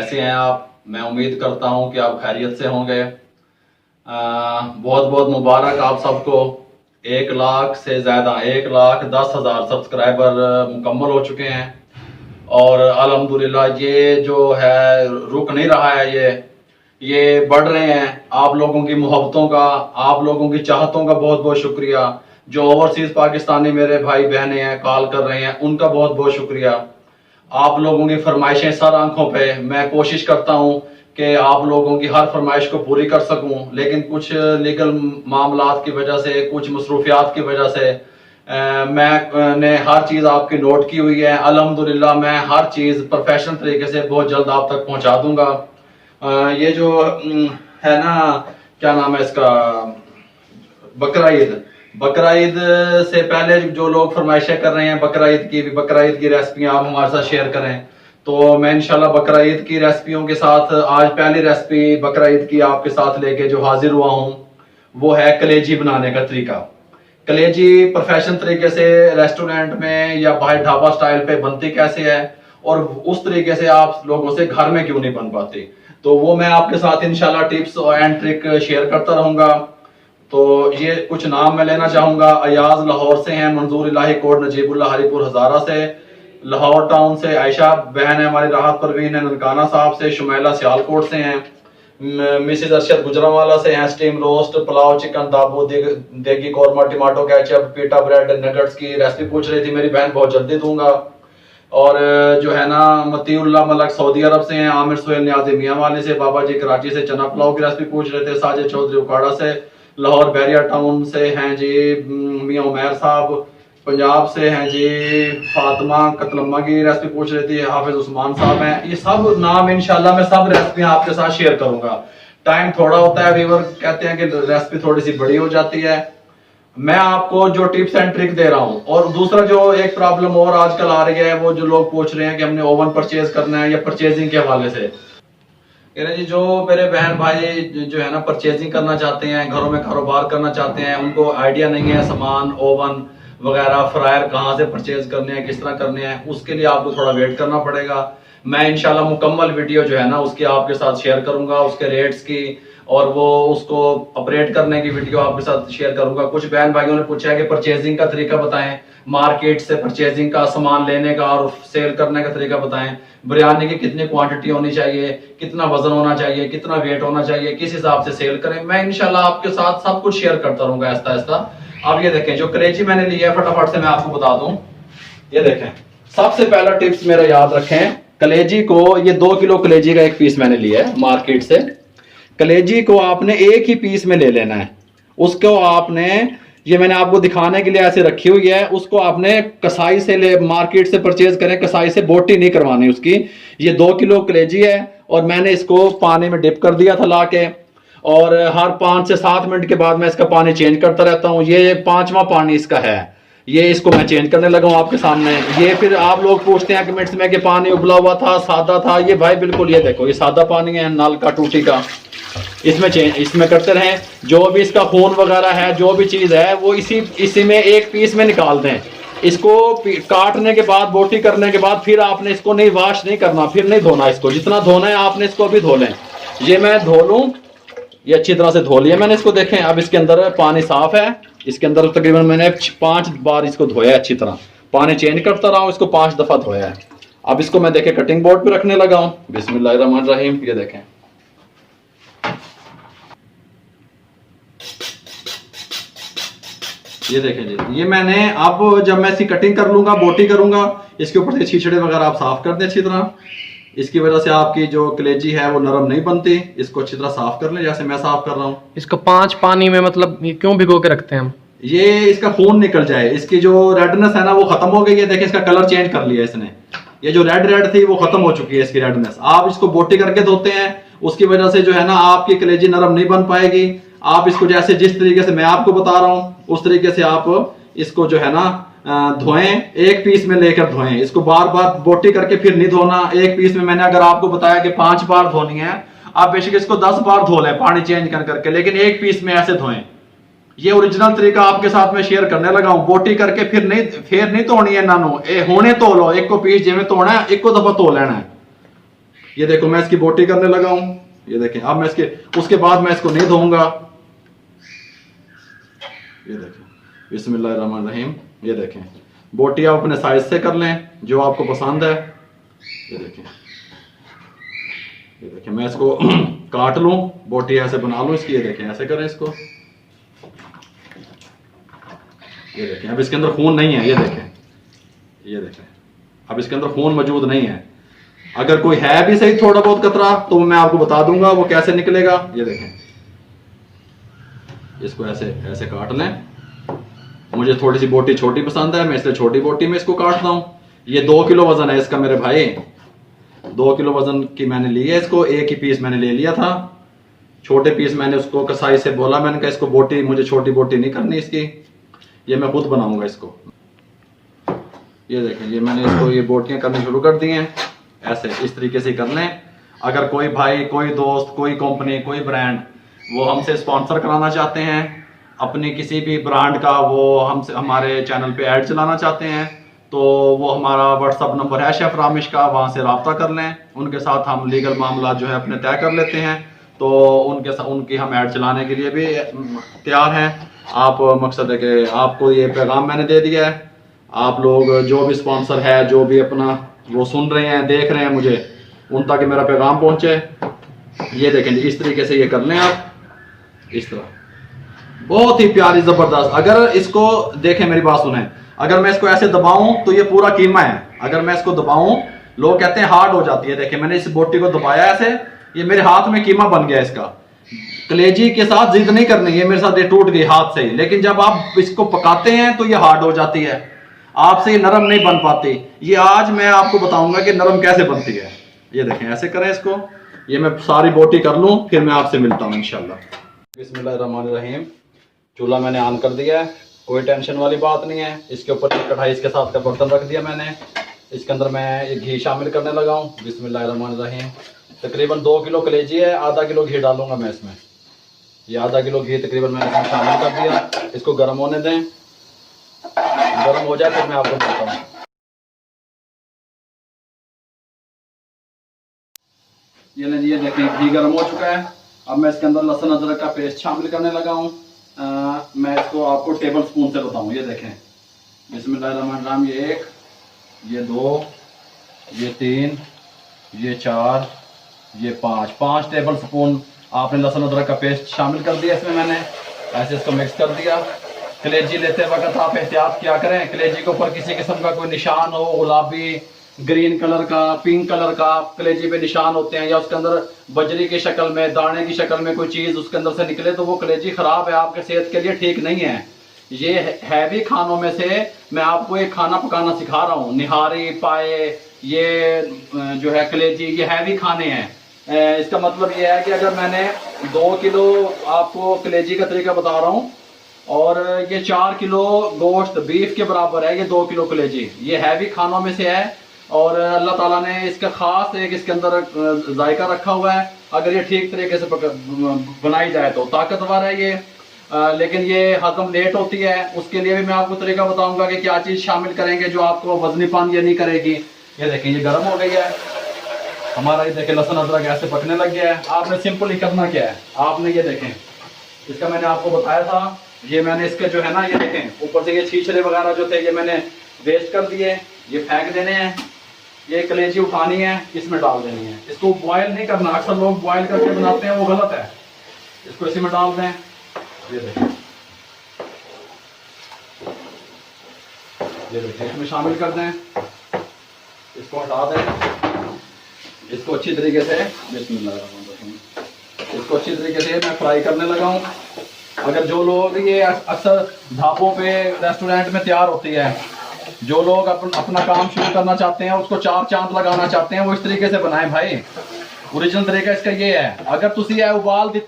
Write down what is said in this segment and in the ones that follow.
कैसे हैं आप? मैं उम्मीद करता हूं कि आप खैरियत से होंगे। बहुत बहुत मुबारक आप सबको। 1 लाख से ज़्यादा 1,10,000 सब्सक्राइबर मुकम्मल हो चुके हैं और अल्हम्दुलिल्लाह ये जो है रुक नहीं रहा है, ये बढ़ रहे हैं। आप लोगों की मोहब्बतों का, आप लोगों की चाहतों का बहुत बहुत शुक्रिया। जो ओवरसीज पाकिस्तानी मेरे भाई बहनें हैं, कॉल कर रहे हैं, उनका बहुत बहुत शुक्रिया। आप लोगों की फरमाइशें सर आंखों पे, मैं कोशिश करता हूं कि आप लोगों की हर फरमाइश को पूरी कर सकूं, लेकिन कुछ लीगल मामलात की वजह से, कुछ मसरूफियात की वजह से मैंने हर चीज़ आपकी नोट की हुई है। अल्हम्दुलिल्लाह मैं हर चीज़ प्रोफेशनल तरीके से बहुत जल्द आप तक पहुंचा दूंगा। ये जो है ना, क्या नाम है इसका, बकरा ईद। बकरा ईद से पहले जो लोग फरमाइशें कर रहे हैं बकरा ईद की रेसिपियां आप हमारे साथ शेयर करें, तो मैं इंशाल्लाह बकरा ईद की रेसिपियों के साथ आज पहली रेसिपी बकरा ईद की आपके साथ लेके जो हाजिर हुआ हूं, वो है कलेजी बनाने का तरीका। कलेजी प्रोफेशनल तरीके से रेस्टोरेंट में या बाहर ढाबा स्टाइल पे बनती कैसे है और उस तरीके से आप लोगों से घर में क्यों नहीं बन पाती, तो वो मैं आपके साथ इंशाल्लाह टिप्स एंड ट्रिक शेयर करता रहूंगा। तो ये कुछ नाम मैं लेना चाहूंगा। अयाज लाहौर से हैं, मंजूर इलाही कोट नजीबुल्लाह हरीपुर हजारा से, लाहौर टाउन से आयशा बहन है हमारी, राहत परवीन है ननकाना साहब से, शुमैला सियालकोट से हैं, मिसेज अरशद गुजरांवाला से हैं, स्टीम रोस्ट पुलाव चिकन दाबू देगी कौरमा टमाटो केचप पीटा ब्रेड नगट्स की रेसिपी पूछ रही थी मेरी बहन, बहुत जल्दी दूंगा। और जो है ना, मतीउल्लाह मलक सऊदी अरब से हैं, आमिर सोहेल न्याजी मियाँ वाली से, बाबा जी कराची से चना पुलाव की रेसिपी पूछ रहे थे, साजिद चौधरी उकाड़ा से, लाहौर बैरिया टाउन से हैं जी मियाँ उमैर साहब, पंजाब से हैं जी फातिमा कतलम्मा की रेसिपी पूछ रही थी, हाफिज उस्मान साहब हैं। ये सब नाम इंशाल्लाह मैं सब रेसिपियां आपके साथ शेयर करूंगा। टाइम थोड़ा होता है, व्यूअर कहते हैं कि रेसिपी थोड़ी सी बड़ी हो जाती है। मैं आपको जो टिप्स एंड ट्रिक दे रहा हूं, और दूसरा जो एक प्रॉब्लम और आजकल आ रही है, वो जो लोग पूछ रहे हैं कि हमने ओवन परचेज करना है या परचेजिंग के हवाले से, जी जो मेरे बहन भाई जो है ना परचेजिंग करना चाहते हैं, घरों में कारोबार करना चाहते हैं, उनको आइडिया नहीं है सामान ओवन वगैरह फ्रायर कहाँ से परचेज करने हैं, किस तरह करने हैं, उसके लिए आपको थोड़ा वेट करना पड़ेगा। मैं इंशाल्लाह मुकम्मल वीडियो जो है ना उसकी आपके साथ शेयर करूंगा, उसके रेट्स की और वो उसको ऑपरेट करने की वीडियो आपके साथ शेयर करूंगा। कुछ बहन भाइयों ने पूछा है कि परचेजिंग का तरीका बताएं, मार्केट से परचेजिंग का सामान लेने का और सेल करने का तरीका बताएं, बिरयानी की कितनी क्वांटिटी होनी चाहिए, कितना वजन होना चाहिए, कितना वेट होना चाहिए, किस हिसाब से सेल करें। मैं इंशाल्लाह आपके साथ सब कुछ शेयर करता रहूंगा आहिस्ता आहिस्ता। अब ये देखें जो कलेजी मैंने ली है, फटाफट से मैं आपको बता दूं। ये देखें, सबसे पहला टिप्स मेरा याद रखें, कलेजी को, ये 2 किलो कलेजी का एक पीस मैंने लिया है मार्केट से। कलेजी को आपने एक ही पीस में ले लेना है। उसको आपने, ये मैंने आपको दिखाने के लिए ऐसे रखी हुई है, उसको आपने कसाई से ले, मार्केट से परचेज करें, कसाई से बोटी नहीं करवानी उसकी। ये 2 किलो कलेजी है और मैंने इसको पानी में डिप कर दिया था ला के, और हर 5 से 7 मिनट के बाद मैं इसका पानी चेंज करता रहता हूँ। ये 5वां पानी इसका है, ये इसको मैं चेंज करने लगा हूँ आपके सामने। ये फिर आप लोग पूछते हैं कमेंट्स में कि पानी उबला हुआ था, सादा था, ये भाई बिल्कुल ये देखो, ये सादा पानी है नल का टूटी का, इसमें करते रहें। जो भी इसका खून वगैरह है, जो भी चीज़ है, वो इसी में एक पीस में निकाल दें। इसको काटने के बाद, बोटी करने के बाद फिर आपने इसको नहीं वॉश नहीं करना, फिर नहीं धोना इसको, जितना धोना है आपने इसको अभी धो लें। ये मैं धो लूँ, ये अच्छी तरह से धो लिया मैंने इसको, देखें अब इसके अंदर पानी साफ है। इसके अंदर तकरीबन मैंने 5 बार इसको धोया है अच्छी तरह, पानी चेंज करता रहा हूँ, इसको 5 दफा धोया है। अब इसको मैं देखें कटिंग बोर्ड पे रखने लगा हूँ। बिस्मिल्लाहिर्रहमानिर्रहीम। ये देखें, ये देखें जी, ये मैंने, अब जब मैं इसकी कटिंग कर लूंगा, बोटी करूंगा, इसके ऊपर से छीछड़े वगैरह आप साफ कर दें अच्छी तरह। इसकी वजह से आपकी जो कलेजी है वो नरम नहीं बनती। इसको अच्छी तरह साफ कर लें जैसे मैं साफ कर रहा हूँ। इसको 5 पानी में मतलब क्यों भिगो के रखते हैं हम? ये इसका खून निकल जाए, इसकी जो रेडनेस है ना वो खत्म हो गई है। देखिए इसका कलर चेंज कर लिया इसने, ये जो रेड थी वो खत्म हो चुकी है इसकी रेडनेस। आप इसको बोटी करके धोते हैं, उसकी वजह से जो है ना आपकी कलेजी नरम नहीं बन पाएगी। आप इसको जैसे जिस तरीके से मैं आपको बता रहा हूँ उस तरीके से आप इसको जो है ना धोएं, एक पीस में लेकर धोएं। इसको बार बार बोटी करके फिर नहीं धोना। एक पीस में मैंने अगर आपको बताया कि 5 बार धोनी है, आप बेशक इसको 10 बार धो लें पानी चेंज कर करके, लेकिन एक पीस में ऐसे धोएं। ये ओरिजिनल तरीका आपके साथ में शेयर करने लगा हूं। बोटी करके फिर नहीं धोनी है नानू, ए होने धो लो, एक को पीस जिमें धोना है, एक को दफा धो लेना है। ये देखो मैं इसकी बोटी करने लगा हूं। ये देखें, अब मैं इसके उसके बाद मैं इसको नहीं धोऊंगा। ये देखें, बिस्मिल्लाहिर्रहमानिर्रहीम। ये देखें, बोटी आप अपने साइज से कर लें जो आपको पसंद है। ये देखें, ये देखें, मैं इसको काट लूं, बोटी ऐसे बना लूं इसकी। ये देखें, ऐसे करें इसको। ये देखें, अब इसके अंदर खून नहीं है। ये देखें, ये देखें, अब इसके अंदर खून मौजूद नहीं है। अगर कोई है भी सही थोड़ा बहुत कतरा तो मैं आपको बता दूंगा वो कैसे निकलेगा। ये देखें, इसको ऐसे ऐसे काट लें। मुझे थोड़ी सी बोटी छोटी पसंद है, मैं इसलिए छोटी बोटी में इसको काटता हूं। ये 2 किलो वजन है इसका मेरे भाई, 2 किलो वजन की मैंने ली है इसको। एक ही पीस मैंने ले लिया था, छोटे पीस मैंने उसको कसाई से बोला, मैंने कहा इसको बोटी, मुझे छोटी बोटी नहीं करनी इसकी, ये मैं खुद बनाऊंगा इसको। ये देखें, ये मैंने इसको ये बोटियां करनी शुरू कर दी हैं। ऐसे इस तरीके से कर लें। अगर कोई भाई, कोई दोस्त, कोई कंपनी, कोई ब्रांड वो हमसे स्पॉन्सर कराना चाहते हैं अपनी किसी भी ब्रांड का, वो हमसे हमारे चैनल पे ऐड चलाना चाहते हैं, तो वो हमारा व्हाट्सअप नंबर है शेफ रामिश का, वहाँ से रब्ता कर लें। उनके साथ हम लीगल मामला जो है अपने तय कर लेते हैं, तो उनके साथ उनकी हम ऐड चलाने के लिए भी तैयार हैं। आप मकसद है कि आपको ये पैगाम मैंने दे दिया है। आप लोग जो भी स्पॉन्सर है, जो भी अपना वो सुन रहे हैं, देख रहे हैं मुझे, उन तक मेरा पैगाम पहुंचे। ये देखें, इस तरीके से ये कर लें आप, इस तरह, बहुत ही प्यारी जबरदस्त। अगर इसको देखें, मेरी बात सुने, अगर मैं इसको ऐसे दबाऊं तो ये पूरा कीमा है। अगर मैं इसको दबाऊं, लोग कहते हैं हार्ड हो जाती है। देखें, मैंने इस बोटी को दबाया ऐसे, ये मेरे हाथ में कीमा बन गया इसका। कलेजी के साथ जिद नहीं करनी, ये मेरे साथ ये टूट गई हाथ से ही। लेकिन जब आप इसको पकाते हैं तो ये हार्ड हो जाती है, आपसे ये नरम नहीं बन पाती। ये आज मैं आपको बताऊंगा कि नरम कैसे बनती है। ये देखें, ऐसे करें इसको। ये मैं सारी बोटी कर लूं, फिर मैं आपसे मिलता हूं इंशाल्लाह। बिस्मिल्लाहिर्रहमानिर्रहीम। चूल्हा मैंने ऑन कर दिया है, कोई टेंशन वाली बात नहीं है। इसके ऊपर एक कढ़ाई इसके साथ का बर्तन रख दिया मैंने। इसके अंदर मैं ये घी शामिल करने लगा हूँ। बिस्मिल्लाहिर्रहमानिर्रहीम। तकरीबन 2 किलो कलेजी है, आधा किलो घी डालूंगा मैं इसमें। ये आधा किलो घी तकरीबन मैंने इसमें शामिल कर दिया। इसको गर्म होने दें, गर्म हो जाए फिर मैं आपको बताता हूँ। ये देखिए, घी गर्म हो चुका है। अब मैं इसके अंदर लहसुन अदरक का पेस्ट शामिल करने लगा हूँ। मैं इसको आपको टेबल स्पून से बताऊँ। ये देखें, बिस्मिल्लाहिर्रहमानिर्रहीम। ये 1, ये 2, ये 3, ये 4, ये 5 टेबल स्पून आपने लहसुन अदरक का पेस्ट शामिल कर दिया इसमें मैंने। ऐसे इसको मिक्स कर दिया। कलेजी लेते वक्त आप एहतियात क्या करें, कलेजी के ऊपर किसी किस्म का कोई निशान हो, गुलाबी, ग्रीन कलर का, पिंक कलर का कलेजी पे निशान होते हैं, या उसके अंदर बजरी की शक्ल में, दाने की शक्ल में कोई चीज़ उसके अंदर से निकले, तो वो कलेजी खराब है, आपके सेहत के लिए ठीक नहीं है। ये हैवी खानों में से मैं आपको एक खाना पकाना सिखा रहा हूँ। निहारी, पाए, ये जो है कलेजी, ये हैवी खाने हैं। इसका मतलब ये है कि अगर मैंने 2 किलो आपको कलेजी का तरीका बता रहा हूँ, और ये 4 किलो गोश्त बीफ के बराबर है, ये 2 किलो कलेजी, ये हैवी खानों में से है। और अल्लाह ताला ने इसका खास एक इसके अंदर जायका रखा हुआ है। अगर ये ठीक तरीके से बनाई जाए तो ताकतवर है ये, लेकिन ये हजम लेट होती है। उसके लिए भी मैं आपको तरीका बताऊंगा कि क्या चीज़ शामिल करेंगे जो आपको वजनीपन ये नहीं करेगी। ये देखिए, ये गर्म हो गई है हमारा। ये देखें, लहसुन अदरक ऐसे पकने लग गया है। आपने सिंपल ही करना क्या है, आपने ये देखें, इसका मैंने आपको बताया था, ये मैंने इसके जो है ना, ये देखें ऊपर से ये छीछले वगैरह जो थे ये मैंने वेस्ट कर दिए, ये फेंक देने हैं। ये कलेजी उठानी है, इसमें डाल देनी है। इसको बॉयल नहीं करना, अक्सर लोग बॉयल करके बनाते हैं, वो गलत है। इसको इसी में डाल दें। ये देखें, ये देखें, इसमें शामिल कर दें। इसको हटा दें। इसको अच्छी तरीके से, इसको अच्छी तरीके से मैं फ्राई करने लगा हूँ। अगर जो लोग, ये अक्सर ढाबों पे, रेस्टोरेंट में तैयार होती है, जो लोग अपना काम शुरू करना चाहते हैं, उसको 4 चांद लगाना चाहते हैं, वो इस तरीके से बनाएं भाई। ओरिजिनल तरीका इसका ये है। अगर तुसी उबाल दी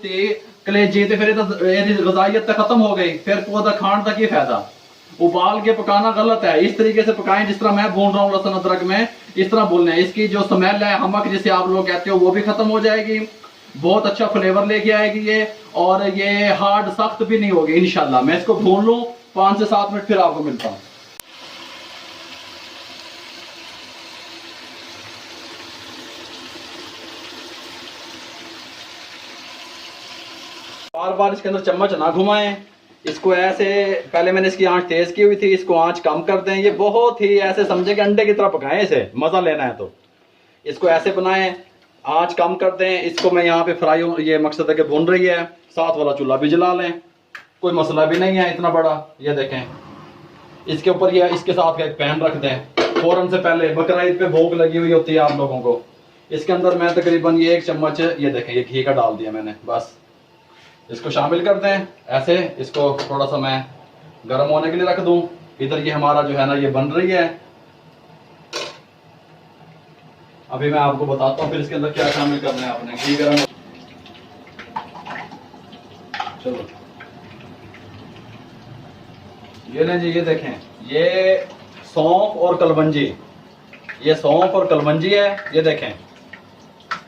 कलेजी तो फिर गजाइत तो खत्म हो गई, फिर पौधा खाण का की फायदा। उबाल के पकाना गलत है। इस तरीके से पकाएं जिस तरह मैं भून रहा हूँ लहसुन अदरक में, इस तरह भूनना है। इसकी जो स्मेल है, हमक जिसे आप लोग कहते हो, वो भी खत्म हो जाएगी। बहुत अच्छा फ्लेवर लेके आएगी ये, और ये हार्ड सख्त भी नहीं होगी इंशाल्लाह। मैं इसको भून लूँ 5 से 7 मिनट, फिर आपको मिलता हूँ। बार बार इसके अंदर चम्मच ना घुमाएं, इसको ऐसे, पहले मैंने इसकी आंच तेज की हुई थी, इसको आंच कम कर दें। ये बहुत ही ऐसे समझे कि अंडे की तरह पकाएं, इसे मजा लेना है तो इसको ऐसे बनाएं, आंच कम कर दें। इसको मैं यहाँ पे फ्राई, ये मकसद है कि भून रही है, साथ वाला चूल्हा भी जला लें, कोई मसला भी नहीं है इतना बड़ा। ये देखें, इसके ऊपर ये इसके साथ एक पैन रख दें फौरन से पहले। बकरा ईद पे भूख लगी हुई होती है आप लोगों को। इसके अंदर मैं तकरीबन ये 1 चम्मच, ये देखें, ये घी का डाल दिया मैंने। बस इसको शामिल कर दें ऐसे। इसको थोड़ा सा मैं गर्म होने के लिए रख दूं। इधर ये हमारा जो है ना, ये बन रही है। अभी मैं आपको बताता हूँ फिर इसके अंदर क्या शामिल करना है आपने। घी गर्म, चलो ये लें जी, ये देखें, ये सौंफ और कलवंजी, ये सौंफ और कलवंजी है। ये देखें,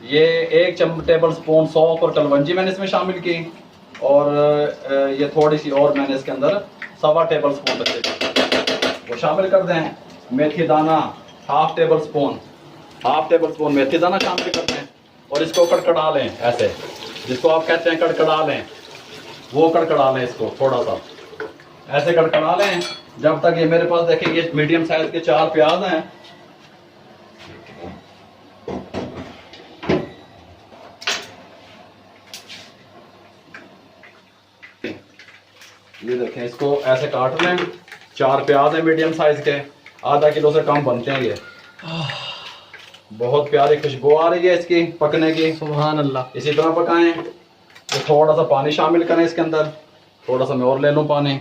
ये 1 टेबल स्पून सौंफ और कलवंजी मैंने इसमें शामिल की, और ये थोड़ी सी और मैंने इसके अंदर 1.25 टेबल स्पून तक वो शामिल कर दें। मेथी दाना 1/2 टेबल स्पून मेथी दाना शामिल कर दें, और इसको कड़कड़ा लें ऐसे, जिसको आप कहते हैं कड़कड़ा लें, वो कड़कड़ा लें इसको थोड़ा सा ऐसे कड़कड़ा लें। जब तक ये मेरे पास देखें, ये मीडियम साइज के 4 प्याज हैं। ये देखें, इसको ऐसे काट लें। 4 प्याज है मीडियम साइज के, आधा किलो से कम बनते हैं ये। बहुत प्यारी खुशबू आ रही है इसकी पकने की। सुभान अल्लाह। इसी तरह पकाएं। तो थोड़ा सा पानी शामिल करें इसके अंदर, थोड़ा सा मैं और ले लूं पानी,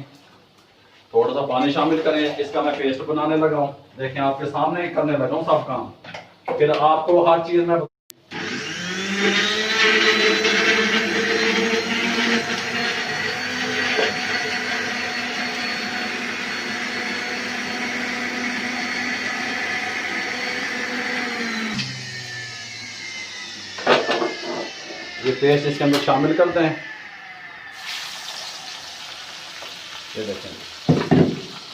थोड़ा सा पानी शामिल करें। इसका मैं पेस्ट बनाने लगा हूँ, देखें आपके सामने करने लगा हूँ सब काम। फिर आपको हर चीज में ये पेस्ट इसके अंदर शामिल कर दें। ये देखें,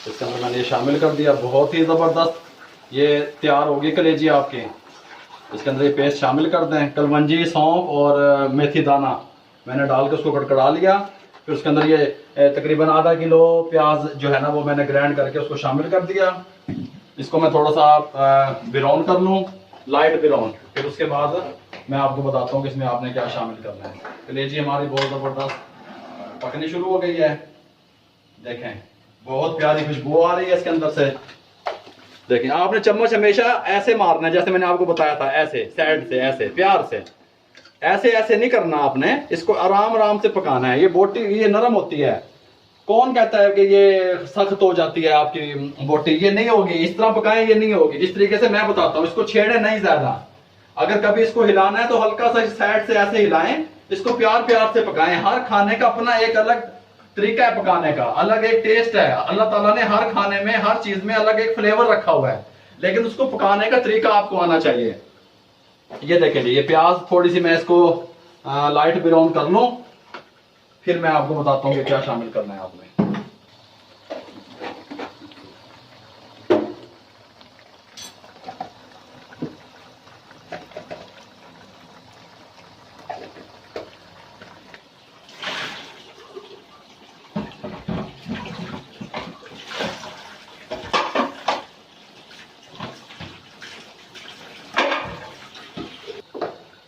इसके अंदर मैंने ये शामिल कर दिया। बहुत ही ज़बरदस्त ये तैयार होगी कलेजी आपकी। इसके अंदर ये पेस्ट शामिल कर दें। कलवंजी, सौंफ और मेथी दाना मैंने डाल के उसको कड़कड़ा लिया। फिर उसके अंदर ये तकरीबन आधा किलो प्याज जो है ना, वो मैंने ग्राइंड करके उसको शामिल कर दिया। इसको मैं थोड़ा सा ब्राउन कर लूँ, लाइट ब्राउन। फिर उसके बाद मैं आपको बताता हूँ कि इसमें आपने क्या शामिल करना है। कलेजी हमारी बहुत ज़बरदस्त पकनी शुरू हो गई है। देखें, बहुत प्यारी खुशबू आ रही है इसके अंदर से। देखें, आपने चम्मच हमेशा ऐसे मारना है, जैसे मैंने आपको बताया था, ऐसे साइड से, ऐसे प्यार से, ऐसे ऐसे नहीं करना आपने। इसको आराम आराम से पकाना है। ये बोटी ये नरम होती है। कौन कहता है कि ये सख्त हो जाती है आपकी बोटी? ये नहीं होगी। इस तरह पकाएं, ये नहीं होगी। जिस तरीके से मैं बताता हूँ, इसको छेड़े नहीं ज्यादा। अगर कभी इसको हिलाना है तो हल्का सा साइड से ऐसे हिलाएं। इसको प्यार प्यार से पकाएं। हर खाने का अपना एक अलग तरीका है पकाने का, अलग एक टेस्ट है। अल्लाह ताला ने हर खाने में, हर चीज में अलग एक फ्लेवर रखा हुआ है, लेकिन उसको पकाने का तरीका आपको आना चाहिए। ये देखें जी, ये प्याज थोड़ी सी मैं इसको लाइट ब्राउन कर लूं, फिर मैं आपको बताता हूँ कि क्या शामिल करना है आपने।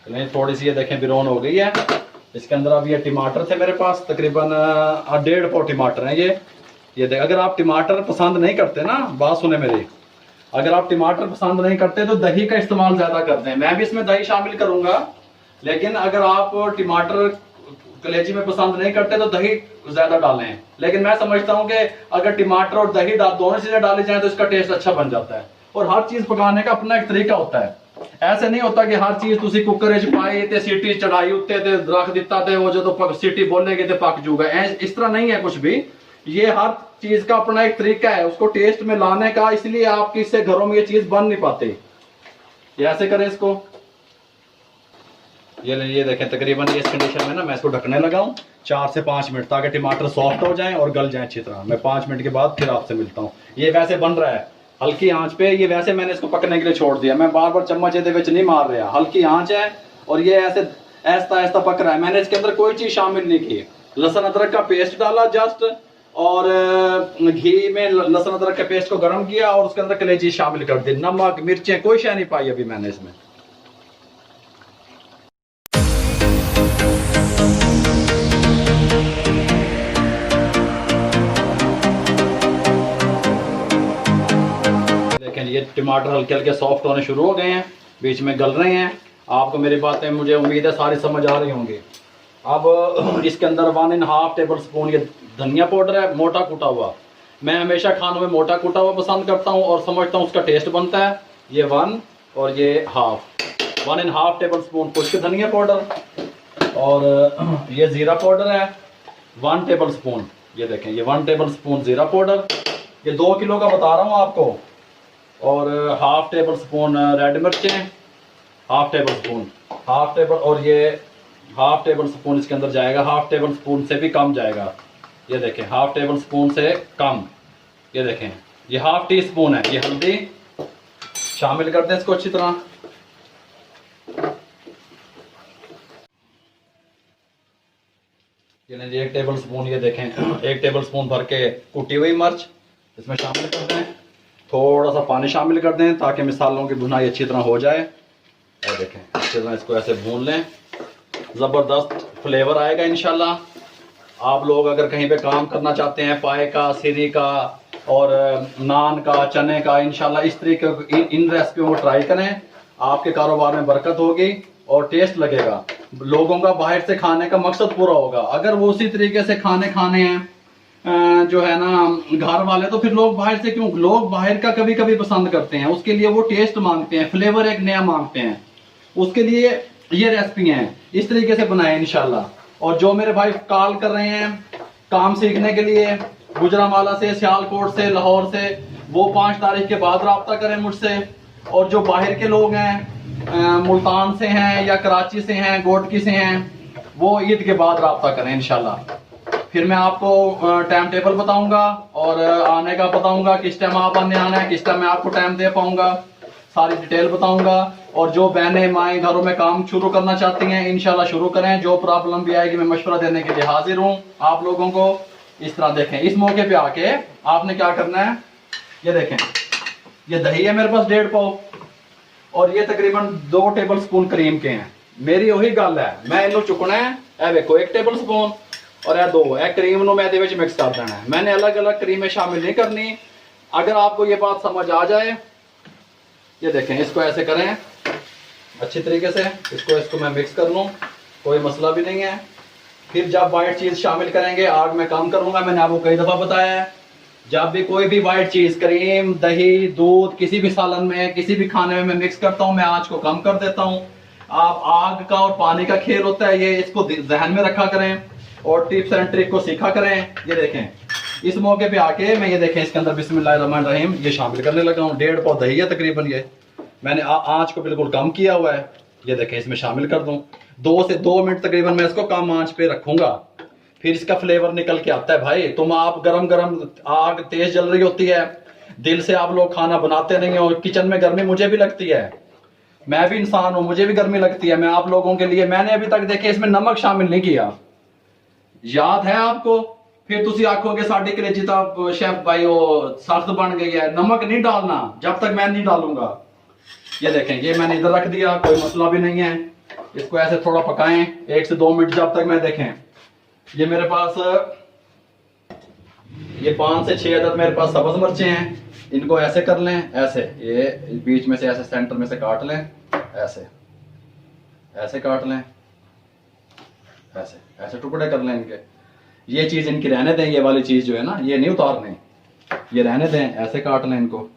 नहीं, थोड़ी सी ये देखें ब्राउन हो गई है। इसके अंदर अब ये टमाटर थे मेरे पास, तकरीबन 1.5 पाव टमाटर हैं ये देख। अगर आप टमाटर पसंद नहीं करते ना, बात सुने मेरी, अगर आप टमाटर पसंद नहीं करते तो दही का इस्तेमाल ज्यादा करते हैं। मैं भी इसमें दही शामिल करूंगा, लेकिन अगर आप टमाटर कलेजी में पसंद नहीं करते तो दही ज्यादा डालें। लेकिन मैं समझता हूँ कि अगर टमाटर और दही दोनों चीजें डाली जाए तो इसका टेस्ट अच्छा बन जाता है। और हर चीज पकाने का अपना एक तरीका होता है। ऐसे नहीं होता कि हर चीज तुसी कुकर च पाई ते सीटी चढ़ाई उत्ते ते रख दिता ते वो जो तो सीटी बोलेगी ते पक जूगा। इस तरह नहीं है कुछ भी। ये हर चीज का अपना एक तरीका है उसको टेस्ट में लाने का, इसलिए आप किससे घरों में ये चीज बन नहीं पाते। ये ऐसे करें इसको। ये देखें, तकरीबन इस कंडीशन में ना मैं इसको ढकने लगा हूँ 4 से 5 मिनट, ताकि टमाटर सॉफ्ट हो जाएं और गल जाएं अच्छी तरह। मैं 5 मिनट के बाद फिर आपसे मिलता हूँ। ये वैसे बन रहा है हल्की आंच पे। ये वैसे मैंने इसको पकने के लिए छोड़ दिया, मैं बार बार चम्मच ये नहीं मार रहा। हल्की आंच है और ये ऐसे ऐसा ऐसा पक रहा है। मैंने इसके अंदर कोई चीज शामिल नहीं की। लहसुन अदरक का पेस्ट डाला जस्ट, और घी में लहसुन अदरक के पेस्ट को गर्म किया और उसके अंदर कलेजी शामिल कर दी। नमक मिर्चें कोई शय नहीं पाई अभी मैंने इसमें। देखें ये टमाटर हल्के हल्के सॉफ्ट होने शुरू हो गए हैं, बीच में गल रहे हैं। आपको मेरी बातें मुझे उम्मीद है सारी समझ आ रही होंगी। अब इसके अंदर 1.5 टेबल स्पून ये धनिया पाउडर है, मोटा कूटा हुआ। मैं हमेशा खानों में मोटा कूटा हुआ पसंद करता हूँ और समझता हूँ उसका टेस्ट बनता है। ये 1 और ये 1.5 टेबल स्पून खुश्क धनिया पाउडर, और ये ज़ीरा पाउडर है 1 टेबल स्पून। ये देखें ये 1 टेबल स्पून ज़ीरा पाउडर, ये 2 किलो का बता रहा हूँ आपको। और 1/2 टेबल स्पून रेड मिर्चें, 1/2 टेबल स्पून, 1/2 टेबल, और ये 1/2 टेबल स्पून इसके अंदर जाएगा, 1/2 टेबल स्पून से भी कम जाएगा। ये देखें 1/2 टेबल स्पून से कम। ये देखें ये 1/2 टी स्पून है। ये हल्दी शामिल कर दें इसको अच्छी तरह। ये 1 टेबल स्पून, ये देखें 1 टेबल स्पून भर के कुटी हुई मिर्च इसमें शामिल कर दें। थोड़ा सा पानी शामिल कर दें ताकि मिसालों की भुनाई अच्छी तरह हो जाए। ये देखें अच्छी तरह इसको ऐसे भून लें, ज़बरदस्त फ्लेवर आएगा इंशाल्लाह। आप लोग अगर कहीं पे काम करना चाहते हैं, पाए का, सिरी का और नान का, चने का, इंशाल्लाह इस तरीके इन रेसिपियों को ट्राई करें। आपके कारोबार में बरकत होगी और टेस्ट लगेगा। लोगों का बाहर से खाने का मकसद पूरा होगा। अगर वो उसी तरीके से खाने हैं जो है ना घर वाले, तो फिर लोग बाहर से क्यों, लोग बाहर का कभी कभी पसंद करते हैं, उसके लिए वो टेस्ट मांगते हैं, फ्लेवर एक नया मांगते हैं। उसके लिए ये रेसिपी हैं, इस तरीके से बनाएं इंशाल्लाह। और जो मेरे भाई कॉल कर रहे हैं काम सीखने के लिए गुजरांवाला से, सियालकोट से, लाहौर से, वो 5 तारीख के बाद रब्ता करें मुझसे। और जो बाहर के लोग हैं, मुल्तान से हैं या कराची से हैं, गोटकी से हैं, वो ईद के बाद रब्ता करें इंशाल्लाह। फिर मैं आपको टाइम टेबल बताऊंगा और आने का बताऊंगा, किस टाइम आप आने आना है, किस टाइम मैं आपको टाइम दे पाऊंगा, सारी डिटेल बताऊंगा। और जो बहनें माएँ घरों में काम शुरू करना चाहती हैं इंशाल्लाह शुरू करें। जो प्रॉब्लम भी आएगी मैं मशवरा देने के लिए हाजिर हूँ आप लोगों को। इस तरह देखें, इस मौके पे आके आपने क्या करना है, ये देखें ये दही है मेरे पास 1.5 पाव, और ये तकरीबन 2 टेबल स्पून क्रीम के हैं। मेरी वही गल है, मैं इन्हों चुकना है, ए देखो 1 टेबल स्पून और ए 2 ए क्रीम नो मैं मिक्स कर देना है। मैंने अलग अलग क्रीमें शामिल नहीं करनी। अगर आपको ये बात समझ आ जाए, ये देखें इसको ऐसे करें अच्छी तरीके से, इसको मैं मिक्स कर लूँ, कोई मसला भी नहीं है। फिर जब वाइट चीज़ शामिल करेंगे आग में कम करूँगा। मैंने आपको कई दफ़ा बताया है, जब भी कोई भी वाइट चीज़, क्रीम, दही, दूध, किसी भी सालन में, किसी भी खाने में मैं मिक्स करता हूँ, मैं आँच को कम कर देता हूँ। आप आग का और पानी का खेल होता है, ये इसको जहन में रखा करें और टिप्स एंड ट्रिक को सीखा करें। ये देखें इस मौके पे आके मैं, ये देखें इसके अंदर बिस्मिल्लाहिर्रहमानिर्रहीम ये शामिल करने लगा हूँ। 1.5 पाव दही है तकरीबन, ये मैंने आँच को बिल्कुल कम किया हुआ है। ये देखें इसमें शामिल कर दूं, 2 से 2 मिनट तकरीबन मैं इसको कम आंच पे रखूंगा। फिर इसका फ्लेवर निकल के आता है। भाई तुम आप गरम गरम, आग तेज जल रही होती है, दिल से आप लोग खाना बनाते नहीं हो। किचन में गर्मी मुझे भी लगती है, मैं भी इंसान हूं, मुझे भी गर्मी लगती है। मैं आप लोगों के लिए, मैंने अभी तक देखे इसमें नमक शामिल नहीं किया, याद है आपको? फिर तुसी आखोगे साड़ी कलेजी तो शेफ भाई वो सख्त बन गई है। नमक नहीं डालना जब तक मैं नहीं डालूंगा। ये देखें ये मैंने इधर रख दिया, कोई मसला भी नहीं है। इसको ऐसे थोड़ा पकाएं 1 से 2 मिनट, जब तक मैं देखें ये मेरे पास ये 5 से 6 अदद मेरे पास सब्ज मिर्चें हैं। इनको ऐसे कर लें, ऐसे ये बीच में से ऐसे सेंटर में से काट लें, ऐसे ऐसे काट लें, ऐसे ऐसे टुकड़े कर लें इनके। ये चीज इनकी रहने दें, ये वाली चीज जो है ना ये नहीं उतारनी, ये रहने दें। ऐसे काट लें इनको,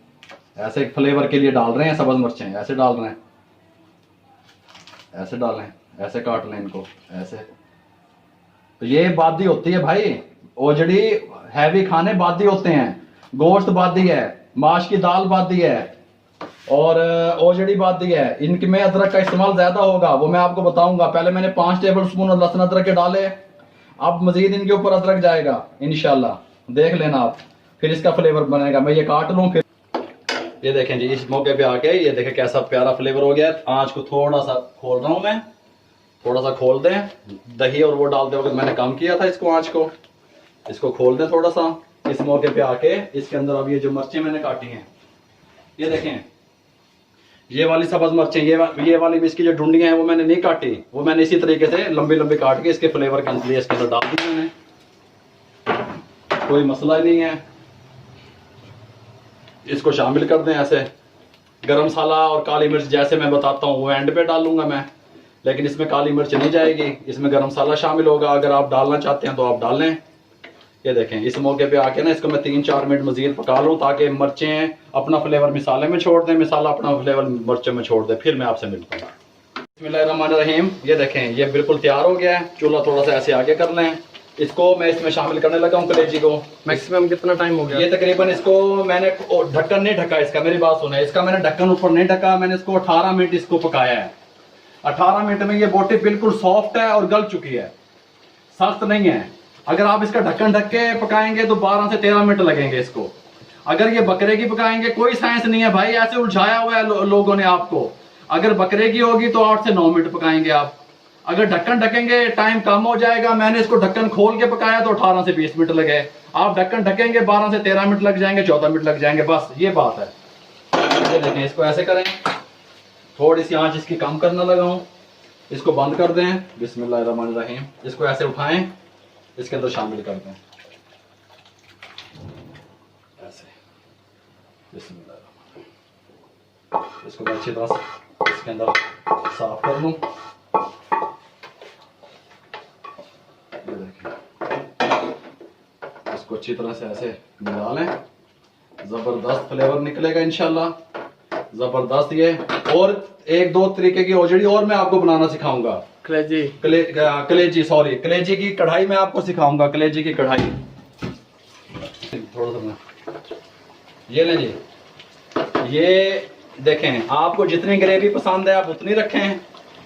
ऐसे फ्लेवर के लिए डाल रहे हैं सब्ज मिर्चें, ऐसे डाल रहे हैं, ऐसे डालें, ऐसे काट लें इनको ऐसे। तो ये बादी होती है भाई, ओजड़ी हैवी खाने बादी होते हैं। गोश्त बादी है, माश की दाल बादी है और ओजड़ी बादी है। इनके में अदरक का इस्तेमाल ज्यादा होगा, वो मैं आपको बताऊंगा। पहले मैंने 5 टेबल स्पून लहसुन अदरक के डाले, अब मजीद इनके ऊपर अदरक जाएगा इंशाल्लाह, देख लेना आप। फिर इसका फ्लेवर बनेगा। मैं ये काट लूं, फिर ये देखें जी इस मौके पे आके ये देखें कैसा प्यारा फ्लेवर हो गया है। आंच को थोड़ा सा खोल रहा हूं मैं, थोड़ा सा खोल दें, दही और वो डालते वक्त मैंने कम किया था इसको, आंच को। इसको खोल दें थोड़ा सा। इस मौके पे आके इसके अंदर अब ये जो मिर्चें मैंने काटी हैं, ये देखें, ये वाली सब्ज मिर्चें, ये वाली भी इसकी जो डुंडियां हैं वो मैंने नहीं काटी, वो मैंने इसी तरीके से लंबी लंबी काट के इसके फ्लेवर के लिए इसके अंदर डाल दी मैंने, कोई मसला ही नहीं है। इसको शामिल कर दें ऐसे। गरम मसाला और काली मिर्च जैसे मैं बताता हूँ वो एंड पे डालूंगा मैं, लेकिन इसमें काली मिर्च नहीं जाएगी, इसमें गरम मसाला शामिल होगा। अगर आप डालना चाहते हैं तो आप डाल लें। ये देखें, इस मौके पे आके ना इसको मैं 3-4 मिनट मजीद पका लूँ ताकि मिर्चें अपना फ्लेवर मसाले में छोड़ दें, मसाला अपना फ्लेवर मिर्चों में छोड़ दे। फिर मैं आपसे मिलता हूँ। बिस्मिल्लाहिर्रहमानिर्रहीम। ये देखें, ये बिल्कुल तैयार हो गया है। चूल्हा थोड़ा सा ऐसे आगे कर लें। इसको मैं इसमें शामिल करने लगा हूँ कलेजी को। मैक्सिमम कितना टाइम हो गया? ये तकरीबन इसको मैंने ढक्कन नहीं ढका इसका, मेरी बात सुने, इसका मैंने ढक्कन ऊपर नहीं ढका, मैंने इसको 18 मिनट इसको पकाया है। 18 मिनट में ये बोटी बिल्कुल सॉफ्ट है और गल चुकी है, सख्त नहीं है। अगर आप इसका ढक्कन ढक के पकाएंगे तो 12 से 13 मिनट लगेंगे इसको। अगर ये बकरे की पकाएंगे, कोई साइंस नहीं है भाई, ऐसे उलझाया हुआ है लोगों ने आपको। अगर बकरे की होगी तो 8 से 9 मिनट पकाएंगे आप। अगर ढक्कन ढकेंगे टाइम कम हो जाएगा। मैंने इसको ढक्कन खोल के पकाया तो 18 से 20 मिनट लगे। आप ढक्कन ढकेंगे 12 से 13 मिनट लग जाएंगे, 14 मिनट लग जाएंगे, बस ये बात है। ये देखें, इसको ऐसे करें, थोड़ी सी आंच इसकी कम करने लगा हूं। इसको बंद कर दें। बिस्मिल्लाहिर्रहमानिर्रहीम। इसको ऐसे उठाएं, इसके अंदर शामिल कर दें ऐसे। बिस्मिल्लाहिर्रहमानिर्रहीम। इसको मैं अच्छी तरह से इसके अंदर साफ कर लूं। ये देखें, इसको अच्छी तरह से ऐसे मिला लें। जबरदस्त फ्लेवर निकलेगा इंशाल्लाह, जबरदस्त। ये और 1-2 तरीके की ओजड़ी और मैं आपको बनाना सिखाऊंगा। कलेजी सॉरी, कलेजी की कढ़ाई मैं आपको सिखाऊंगा। कलेजी की कढ़ाई थोड़ा सा ये लें जी। ये देखें, आपको जितनी ग्रेवी पसंद है आप उतनी रखें।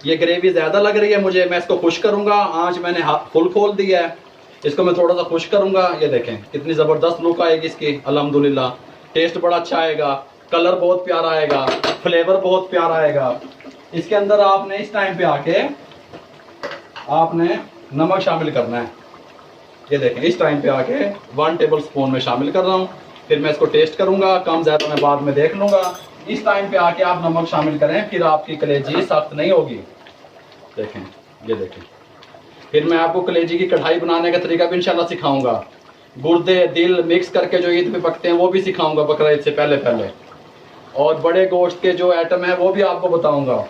ये ग्रेवी ज्यादा लग रही है मुझे, मैं इसको खुश करूंगा। आंच मैंने फुल खोल दिया है, इसको मैं थोड़ा सा खुश करूंगा। ये देखें कितनी जबरदस्त लुक आएगी इसकी, अल्हम्दुलिल्लाह। टेस्ट बड़ा अच्छा आएगा, कलर बहुत प्यारा आएगा, फ्लेवर बहुत प्यारा आएगा। इसके अंदर आपने इस टाइम पे आके आपने नमक शामिल करना है। ये देखें, इस टाइम पे आके 1 टेबल स्पून में शामिल कर रहा हूँ। फिर मैं इसको टेस्ट करूंगा, कम ज्यादा मैं बाद में देख लूंगा। इस टाइम पे आके आप नमक शामिल करें, फिर आपकी कलेजी सख्त नहीं होगी। देखें, ये देखें। फिर मैं आपको कलेजी की कढ़ाई बनाने का तरीका भी इंशाल्लाह सिखाऊंगा। गुर्दे दिल मिक्स करके जो ईद पे पकते हैं वो भी सिखाऊंगा बकरा ईद से पहले। और बड़े गोश्त के जो आइटम है वो भी आपको बताऊंगा।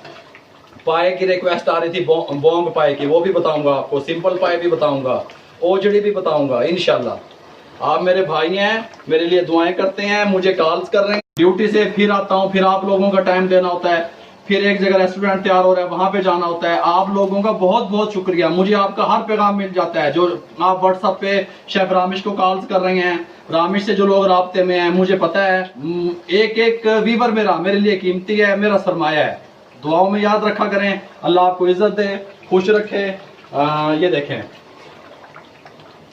पाए की रिक्वेस्ट आ रही थी, बोंग पाए की, वो भी बताऊंगा आपको। सिंपल पाए भी बताऊंगा, ओजड़ी भी बताऊंगा इंशाल्लाह। आप मेरे भाई हैं, मेरे लिए दुआएं करते हैं, मुझे कॉल्स कर रहे हैं। ड्यूटी से फिर आता हूँ, फिर आप लोगों का टाइम देना होता है, फिर एक जगह रेस्टोरेंट तैयार हो रहा है वहां पे जाना होता है। आप लोगों का बहुत बहुत शुक्रिया, मुझे आपका हर पैगाम मिल जाता है। जो आप व्हाट्सएप पे शेफ रामिश को कॉल्स कर रहे हैं, रामिश से जो लोग राब्ते में हैं, मुझे पता है एक एक वीवर मेरे लिए कीमती है, मेरा सरमाया है। दुआओं में याद रखा करें। अल्लाह आपको इज्जत दे, खुश रखे। ये देखें,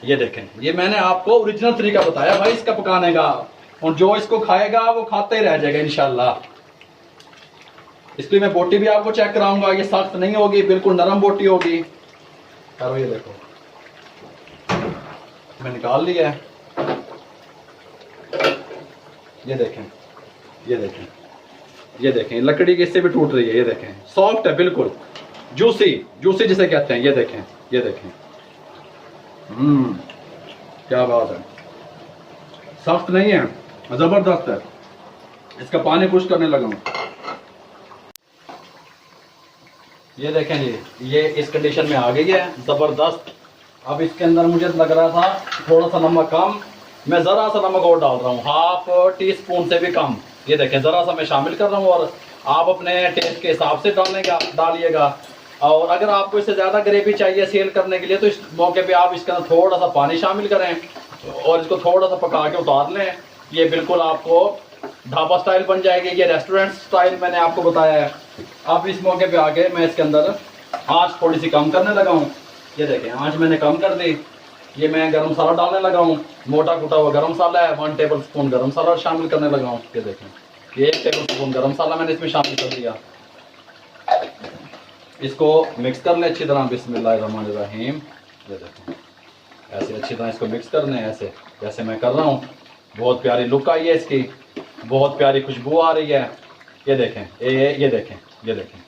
ये देखें, ये मैंने आपको ओरिजिनल तरीका बताया भाई इसका पकाने का, और जो इसको खाएगा वो खाता ही रह जाएगा इंशाल्लाह। इसलिए मैं बोटी भी आपको चेक कराऊंगा, ये सख्त नहीं होगी, बिल्कुल नरम बोटी होगी। और ये देखो, मैं निकाल लिया है। ये देखें, ये देखें, ये देखें, लकड़ी की इससे भी टूट रही है। ये देखें, सॉफ्ट है बिल्कुल, जूसी जिसे कहते हैं। ये देखें, ये देखें, क्या बात है, सख्त नहीं है, जबरदस्त है। इसका पानी खुश करने लगा हूं। ये देखें जी, ये इस कंडीशन में आ गई है, जबरदस्त। अब इसके अंदर मुझे लग रहा था थोड़ा सा नमक कम, मैं जरा सा नमक और डाल रहा हूँ, 1/2 टीस्पून से भी कम। ये देखें, जरा सा मैं शामिल कर रहा हूँ, और आप अपने टेस्ट के हिसाब से डालिएगा। और अगर आपको इससे ज़्यादा ग्रेवी चाहिए सेल करने के लिए तो इस मौके पे आप इसके अंदर थोड़ा सा पानी शामिल करें और इसको थोड़ा सा पका के उतार लें। ये बिल्कुल आपको ढाबा स्टाइल बन जाएगी, ये रेस्टोरेंट स्टाइल मैंने आपको बताया है। अब इस मौके पे आके मैं इसके अंदर आँच थोड़ी सी कम करने लगा हूँ। ये देखें, आँच मैंने कम कर दी। ये मैं गरम मसाला डालने लगा हूँ, मोटा कुटा हुआ गरम मसाला है। 1 टेबल स्पून गरम मसाला शामिल करने लगा हूँ। ये देखें, 1 टेबल स्पून गरम मसाला मैंने इसमें शामिल कर दिया। इसको मिक्स कर लें अच्छी तरह। बिस्मिल्लाहिर्रहमानिर्रहीम। ये देखें, ऐसे अच्छी तरह इसको मिक्स करना है, ऐसे जैसे मैं कर रहा हूँ। बहुत प्यारी लुक आई है इसकी, बहुत प्यारी खुशबू आ रही है। ये देखें, ये देखें, ये देखें,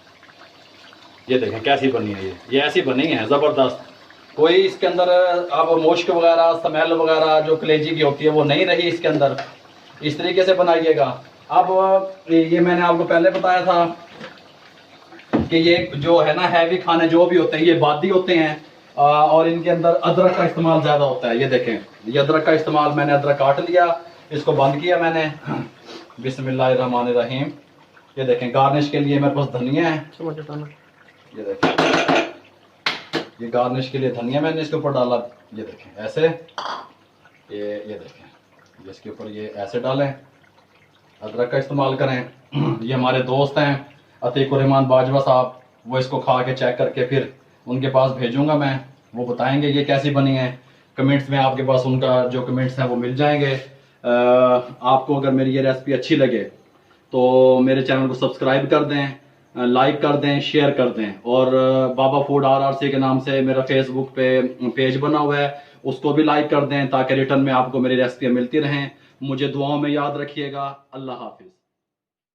ये देखें कैसी बनी है। ये ऐसी बनी है ज़बरदस्त। कोई इसके अंदर अब मुश्क वगैरह, स्मेल वगैरह जो कलेजी की होती है वो नहीं रही इसके अंदर। इस तरीके से बनाइएगा। अब ये मैंने आपको पहले बताया था कि ये जो है ना हैवी खाने जो भी होते हैं ये बादी होते हैं, और इनके अंदर अदरक का इस्तेमाल ज़्यादा होता है। ये देखें, ये अदरक का इस्तेमाल, मैंने अदरक काट लिया, इसको बंद किया मैंने। बिस्मिल्लाहिर्रहमानिर्रहीम। ये देखें, गार्निश के लिए मेरे पास धनिया है। ये देखें, ये गार्निश के लिए धनिया मैंने इसके ऊपर डाला। ये देखें ऐसे, ये देखें, इसके ऊपर ये ऐसे डालें। अदरक का इस्तेमाल करें। ये हमारे दोस्त हैं अतीकुर रहमान बाजवा साहब, वो इसको खा के चेक करके फिर उनके पास भेजूंगा मैं, वो बताएंगे ये कैसी बनी है। कमेंट्स में आपके पास उनका जो कमेंट्स हैं वो मिल जाएंगे। आपको अगर मेरी ये रेसिपी अच्छी लगे तो मेरे चैनल को सब्सक्राइब कर दें, लाइक कर दें, शेयर कर दें। और बाबा फूड RRC के नाम से मेरा फेसबुक पे पेज बना हुआ है, उसको भी लाइक कर दें ताकि रिटर्न में आपको मेरी रेसिपियाँ मिलती रहें। मुझे दुआओं में याद रखिएगा। अल्लाह हाफिज़।